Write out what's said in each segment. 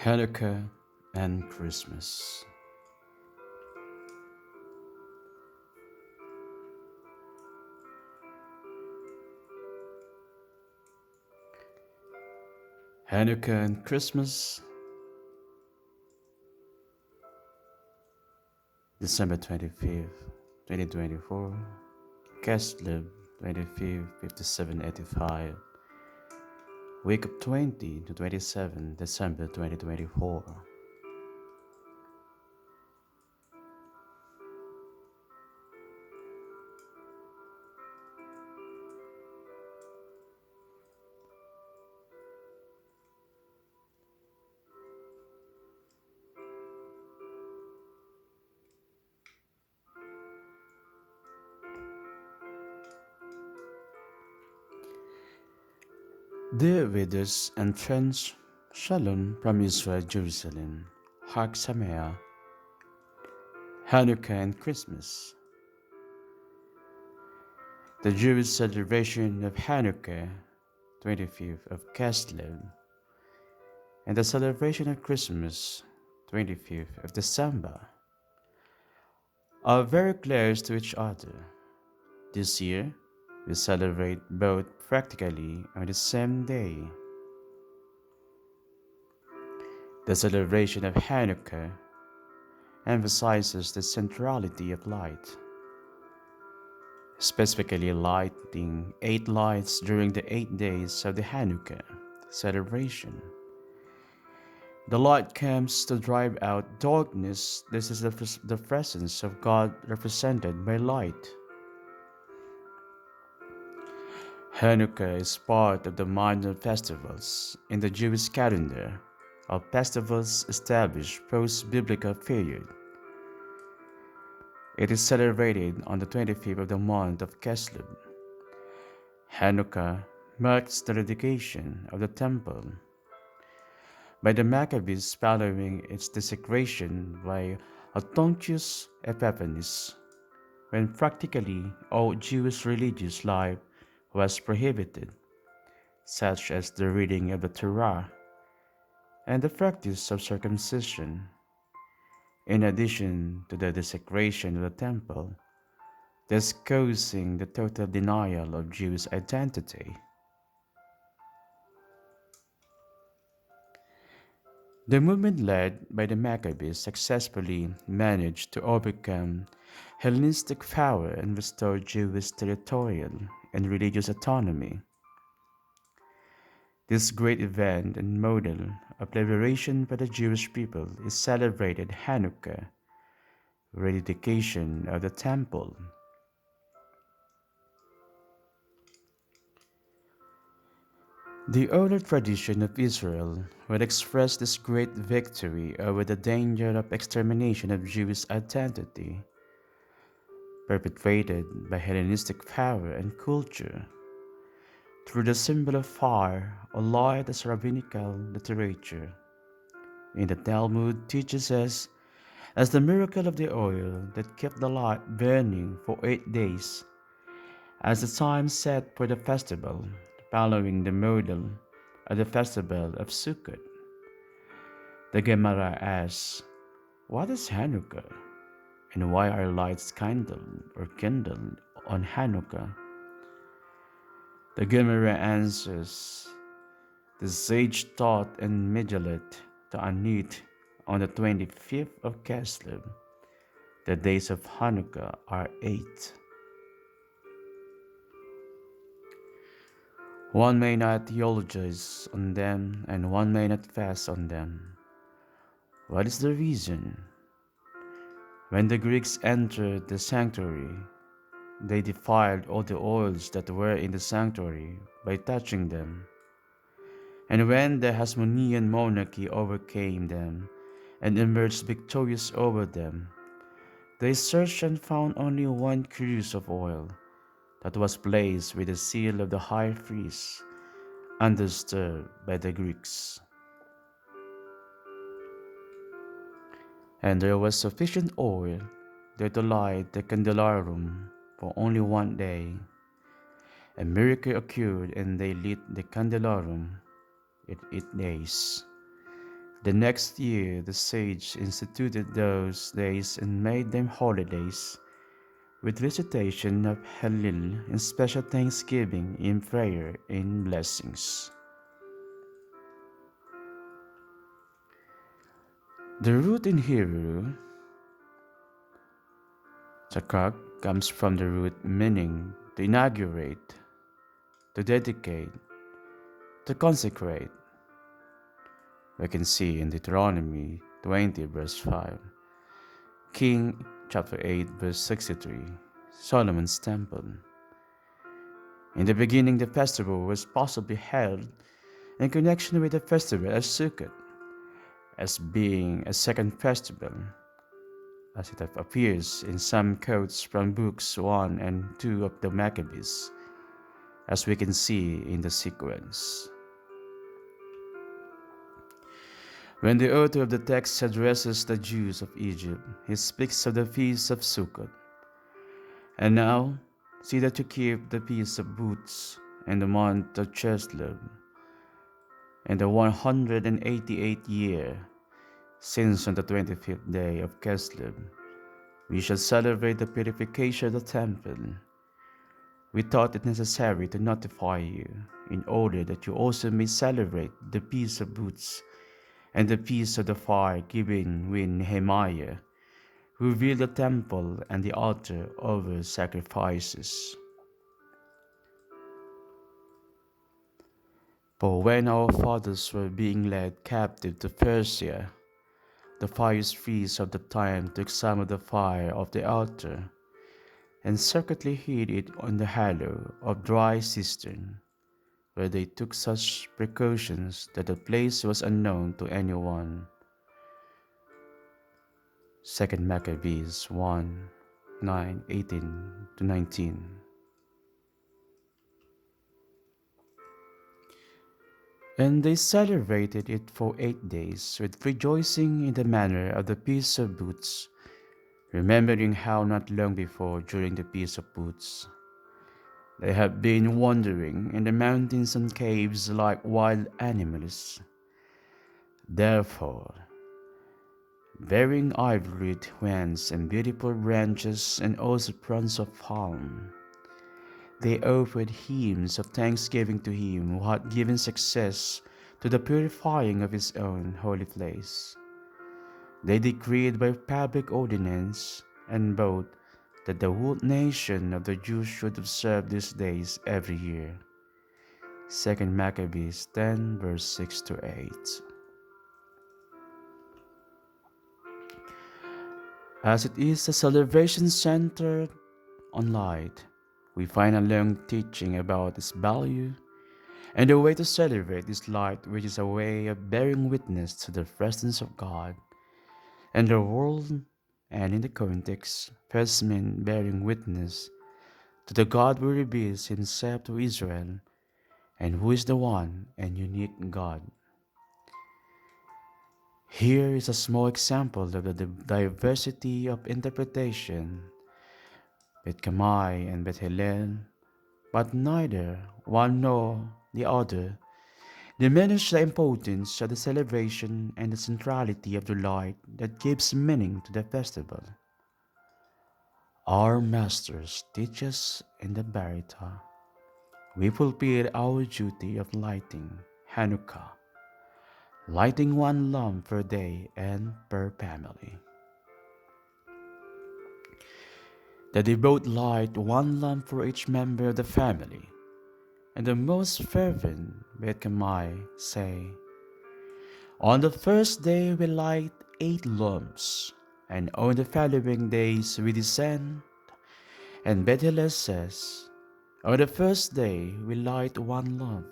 Hanukkah and Christmas. Hanukkah and Christmas, December 25th, 2024, Kislev 25th, 5785, week of 20 to 27 December 2024. Dear readers and friends, Shalom from Israel, Jerusalem, Hag Sameah, Hanukkah and Christmas. The Jewish celebration of Hanukkah, 25th of Kislev, and the celebration of Christmas, 25th of December, are very close to each other. This year, we celebrate both practically on the same day. The celebration of Hanukkah emphasizes the centrality of light, specifically lighting 8 lights during the 8 days of the Hanukkah celebration. The light comes to drive out darkness. This is the presence of God represented by light. Hanukkah is part of the minor festivals in the Jewish calendar of festivals established post-biblical period. It is celebrated on the 25th of the month of Kislev. Hanukkah marks the dedication of the temple by the Maccabees following its desecration by Antiochus Epiphanes, when practically all Jewish religious life was prohibited, such as the reading of the Torah and the practice of circumcision. In addition to the desecration of the temple, thus causing the total denial of Jewish identity. The movement led by the Maccabees successfully managed to overcome Hellenistic power and restore Jewish territorial and religious autonomy. This great event and model of liberation for the Jewish people is celebrated Hanukkah, rededication of the temple. The oral tradition of Israel would express this great victory over the danger of extermination of Jewish identity, perpetrated by Hellenistic power and culture, through the symbol of fire or light as rabbinical literature. In the Talmud teaches us as the miracle of the oil that kept the light burning for 8 days, as the time set for the festival, following the model of the festival of Sukkot. The Gemara asks, what is Hanukkah? And why are lights kindled on Hanukkah? The Gemara answers, the sage taught in Megillat to Anit on the 25th of Kislev. The days of Hanukkah are 8. One may not eulogize on them, and one may not fast on them. What is the reason? When the Greeks entered the sanctuary, they defiled all the oils that were in the sanctuary by touching them. And when the Hasmonean monarchy overcame them and emerged victorious over them, they searched and found only one cruse of oil that was placed with the seal of the high priest, undisturbed by the Greeks. And there was sufficient oil there to light the candelabrum for only 1 day. A miracle occurred, and they lit the candelabrum in 8 days. The next year, the sage instituted those days and made them holidays, with recitation of Hallel and special thanksgiving in prayer and blessings. The root in Hebrew, chakak, comes from the root meaning to inaugurate, to dedicate, to consecrate. We can see in Deuteronomy 20, verse 5, King chapter 8, verse 63, Solomon's temple. In the beginning, the festival was possibly held in connection with the festival of Sukkot, as being a second festival, as it appears in some quotes from books 1 and 2 of the Maccabees, as we can see in the sequence. When the author of the text addresses the Jews of Egypt, he speaks of the feast of Sukkot. And now, see that you keep the feast of booths in the month of Kislev, in the 188th year, since on the 25th day of Kislev, we shall celebrate the purification of the temple. We thought it necessary to notify you, in order that you also may celebrate the Feast of Booths and the Feast of the Fire given when Nehemiah revealed the temple and the altar over sacrifices. For when our fathers were being led captive to Persia, the pious priests of the time took some of the fire of the altar and secretly hid it on the hollow of dry cistern, where they took such precautions that the place was unknown to anyone. 2 Maccabees 1, 9, 18-19. And they celebrated it for 8 days with rejoicing in the manner of the Feast of Booths, remembering how not long before, during the Feast of Booths, they had been wandering in the mountains and caves like wild animals. Therefore, bearing ivory wands and beautiful branches and also fronds of palm, they offered hymns of thanksgiving to him who had given success to the purifying of his own holy place. They decreed by public ordinance and vote that the whole nation of the Jews should observe these days every year. 2 Maccabees 10, verse 6-8. As it is a celebration centered on light, we find a long teaching about its value and the way to celebrate this light, which is a way of bearing witness to the presence of God and the world, and in the context, first mean bearing witness to the God who reveals himself to Israel and who is the one and unique God. Here is a small example of the diversity of interpretation, Bet Kamai and Bet Hillel, but neither one nor the other diminish the importance of the celebration and the centrality of the light that gives meaning to the festival. Our masters teach us in the Barita, we fulfill our duty of lighting Hanukkah, lighting one lamp per day and per family. The devout light one lamp for each member of the family, and the most fervent Bet Kamai say, on the first day we light 8 lamps, and on the following days we descend. And Bet Hillel says, on the first day we light 1 lamp,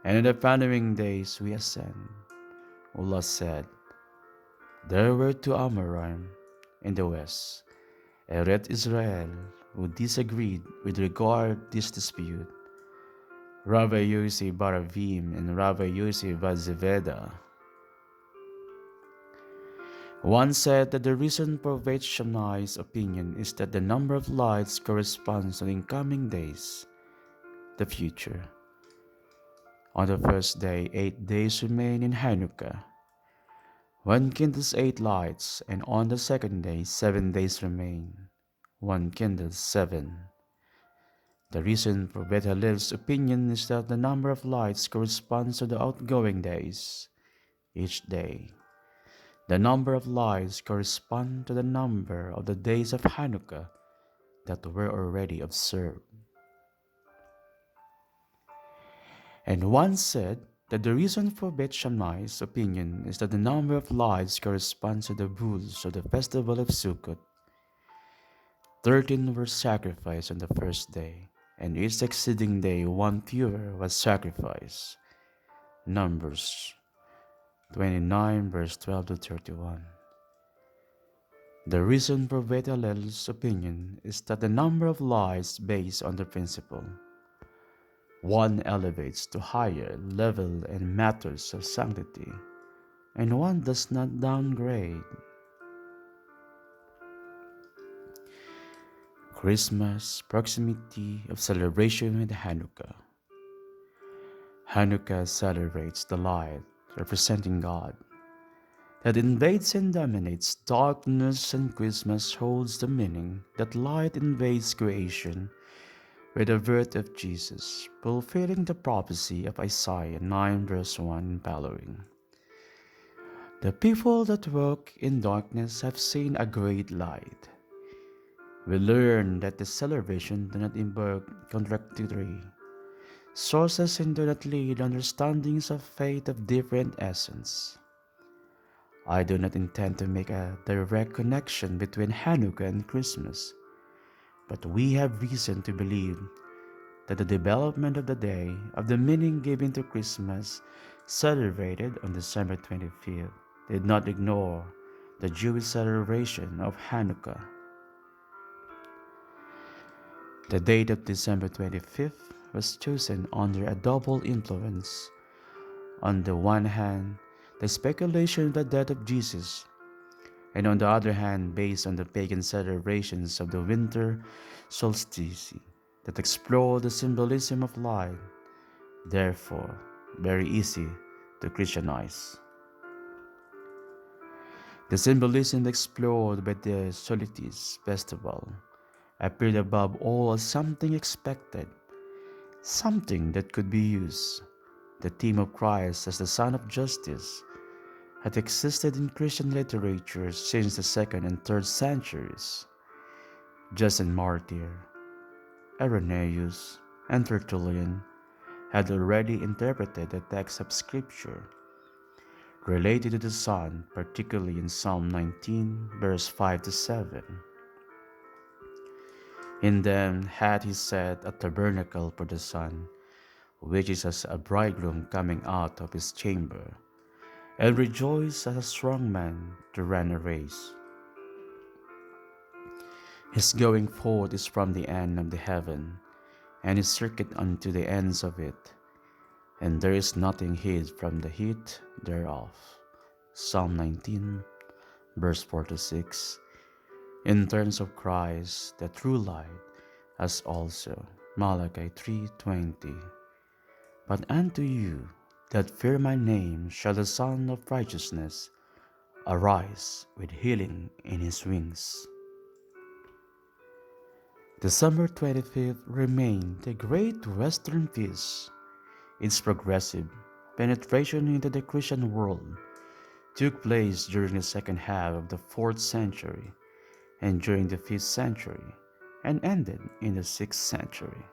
and on the following days we ascend. Ullah said, there were 2 Amorim in the west, Eret Israel, who disagreed with regard this dispute, Rabbi Yossi Baravim and Rabbi Yossi Vazeveda. One said that the reason for Bet Shammai's opinion is that the number of lights corresponds to the incoming days, the future. On the first day, 8 days remain in Hanukkah, One kindles 8 lights, and on the second day 7 days remain. One kindles 7. The reason for Bethalel's opinion is that the number of lights corresponds to the outgoing days, each day. The number of lights correspond to the number of the days of Hanukkah that were already observed. And one said that the reason for Bet Shammai's opinion is that the number of lights corresponds to the bulls of the festival of Sukkot. 13 were sacrificed on the first day, and each succeeding day one fewer was sacrificed. Numbers 29 verse 12 to 31. The reason for Bet Hallel's opinion is that the number of lights based on the principle one elevates to higher level in matters of sanctity, and one does not downgrade. Christmas, proximity of celebration with Hanukkah. Hanukkah celebrates the light representing God that invades and dominates darkness, and Christmas holds the meaning that light invades creation with the birth of Jesus, fulfilling the prophecy of Isaiah 9 verse 1 and following. The people that walk in darkness have seen a great light. We learn that the celebration do not invoke contradictory sources and do not lead understandings of faith of different essence. I do not intend to make a direct connection between Hanukkah and Christmas, but we have reason to believe that the development of the day of the meaning given to Christmas, celebrated on December 25th, did not ignore the Jewish celebration of Hanukkah. The date of December 25th was chosen under a double influence. On the one hand, the speculation of the death of Jesus, and on the other hand, based on the pagan celebrations of the winter solstice that explore the symbolism of light, therefore very easy to Christianize. The symbolism explored by the solstice festival appeared above all as something expected, something that could be used. The theme of Christ as the Son of Justice had existed in Christian literature since the 2nd and 3rd centuries. Justin Martyr, Irenaeus, and Tertullian had already interpreted the text of Scripture related to the Son, particularly in Psalm 19, verse 5 to 7. In them had he set a tabernacle for the Son, which is as a bridegroom coming out of his chamber, and rejoice as a strong man to run a race. His going forth is from the end of the heaven, and his circuit unto the ends of it, and there is nothing hid from the heat thereof. Psalm 19, verse 4 to 6. In terms of Christ, the true light, as also Malachi 3:20. But unto you that fear my name shall the Son of Righteousness arise with healing in his wings. December 25th remained the great Western feast. Its progressive penetration into the Christian world took place during the second half of the 4th century and during the 5th century, and ended in the 6th century.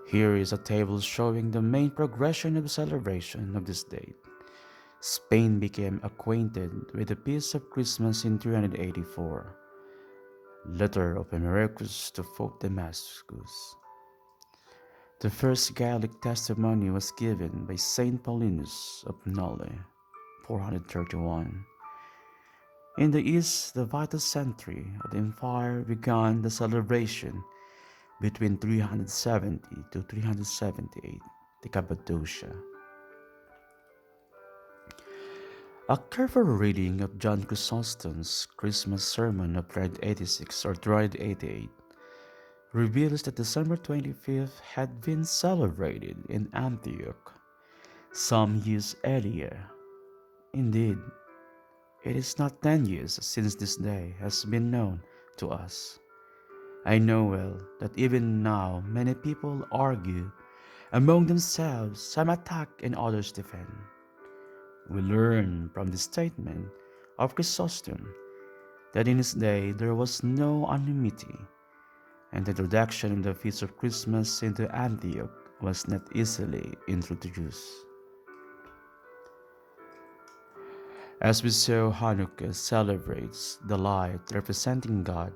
Here is a table showing the main progression of the celebration of this date. Spain became acquainted with the Peace of Christmas in 384. Letter of Americus to Pope Damascus. The first Gallic testimony was given by Saint Paulinus of Nolle, 431. In the East, the vital century of the empire began the celebration between 370 to 378, the Cappadocia. A careful reading of John Chrysostom's Christmas sermon of 386 or 388 reveals that December 25th had been celebrated in Antioch some years earlier. Indeed, it is not 10 years since this day has been known to us. I know well that even now many people argue among themselves, some attack and others defend. We learn from the statement of Chrysostom that in his day there was no anonymity, and the introduction of the feast of Christmas into Antioch was not easily introduced. As we saw, Hanukkah celebrates the light representing God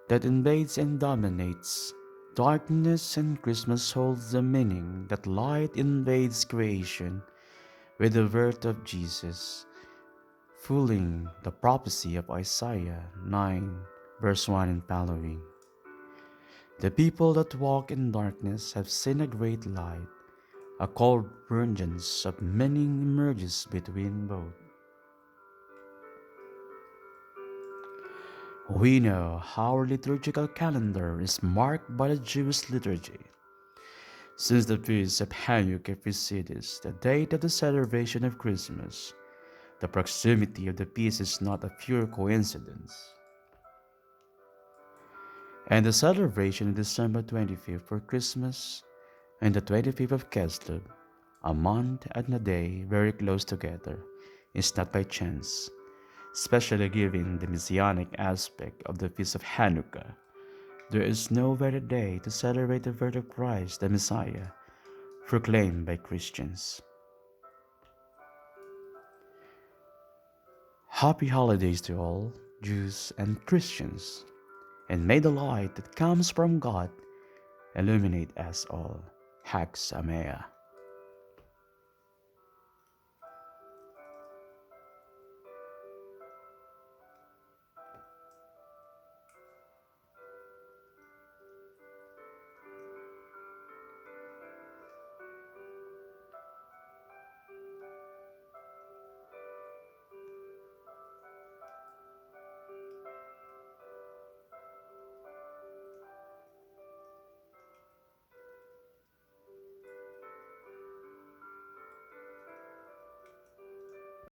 that invades and dominates darkness, and Christmas holds the meaning that light invades creation with the birth of Jesus, fulfilling the prophecy of Isaiah 9, verse 1 and following. The people that walk in darkness have seen a great light. A convergence of meaning emerges between both. We know our liturgical calendar is marked by the Jewish liturgy. Since the feast of Hanukkah precedes the date of the celebration of Christmas, the proximity of the feast is not a pure coincidence. And the celebration of December 25th for Christmas and the 25th of Kislev, a month and a day very close together, is not by chance, especially given the messianic aspect of the feast of Hanukkah. There is no better day to celebrate the birth of Christ the Messiah, proclaimed by Christians. Happy holidays to all, Jews and Christians, and may the light that comes from God illuminate us all. Hag Sameah.